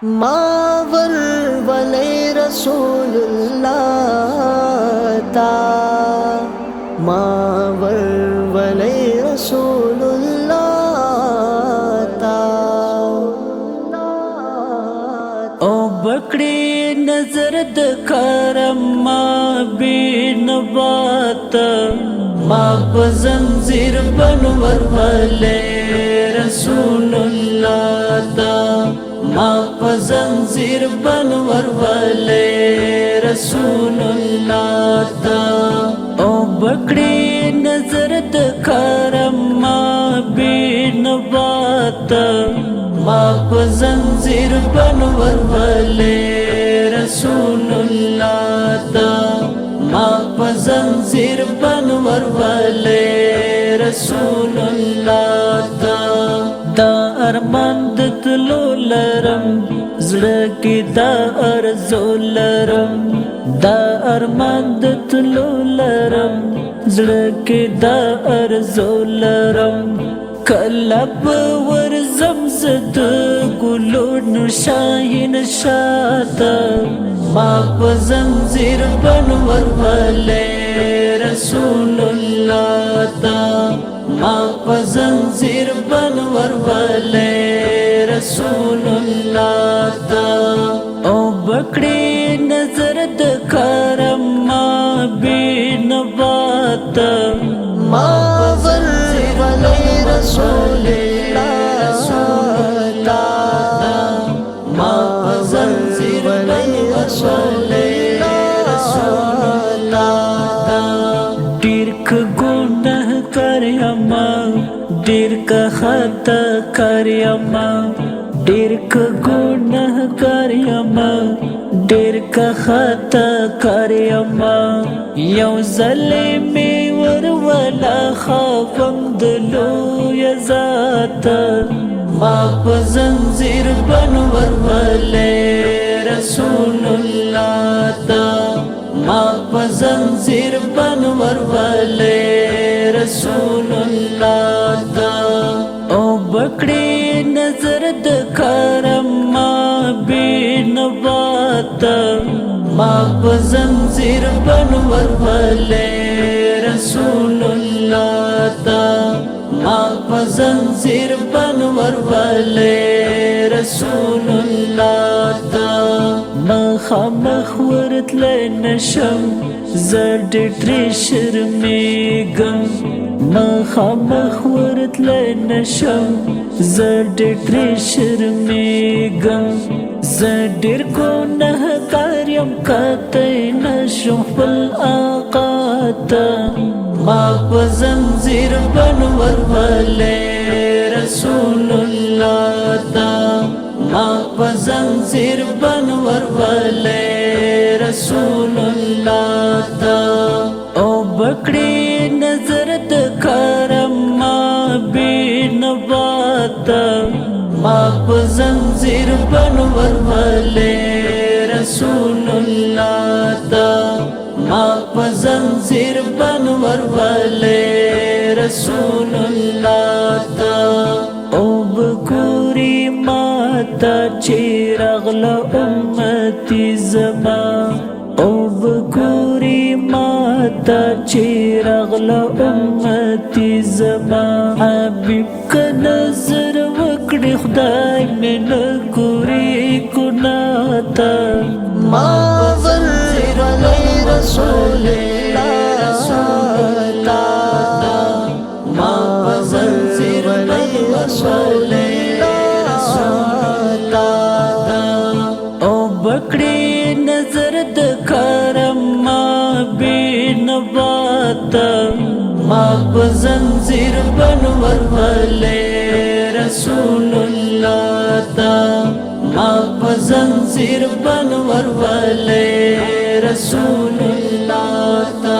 ما ولي رسول الله تا ما ولي رسول الله تا او بکڑی نظر دکارم ما بین بات ما پزنزیر بنور والے رسول اللہ تا ما پزنزیر بنور والے رسول اللہ تا او بکڑی نظر دکارم ما بین بات ما پزنزیر بنور والے رسول اللہ تا ما پزنزیر بنور والے رسول اللہ تا دا ارمان دتلو لرم زړه کې دا ارزو لرم دا ارمان دتلو لرم زړه کې دا ارزو لرم کلب ورزم زد ګلون شاهین شاته ما پزنزیر بنور والے رسول اللہ تا ما پزنزیر بنور والے رسول اللہ تا او بکڑی نظر دکارم ما بین بات ما پزنزیر والے رسول اللہ تا ما پزنزیر والے رسول ډیر که خطا کاریم ډیر که ګناه کاریم ډیر که خطا کاریم یو ظلمي ور ولا خافم دلوی ذات ما پزنزیر بنور والے رسول اللہ تا ما پزنزیر بنور والے رسول اللہ تا او بکڑی نظر دکارم ما بین بات ما پزنزیر بنور والے رسول اللہ تا ما پزنزیر بنور والے رسول اللہ تا مخامخ ورتلی نشم زد ډېر شرمېږم مخامخ ورتلی نشم زد ډېر شرمېږم زه ډېر ګنهګار یم کتی نشم خپل آقا ته ما پزنزیر بنور والے رسول اللہ تا ما پزنزیر بنور والے رسول اللہ تا او بکڑی نظر دکارم ما بین بات ما پزنزیر بنور والے رسول اللہ تا ما پزنزیر بنور والے رسول اللہ تا او بکوری ماتا چی رغل امتی زما او بکوری ماتا چی رغل امتی زما حبیب کا نظر وکڑی خدای من کوری کناتا ما ولي رسول اللہ ما پزنزیر رسول او بکڑی نظر دکارم ما بین بات ما پزنزیر بنور والے رسول اللہ تا ما پزنزیر بنور والے رسول اللہ تا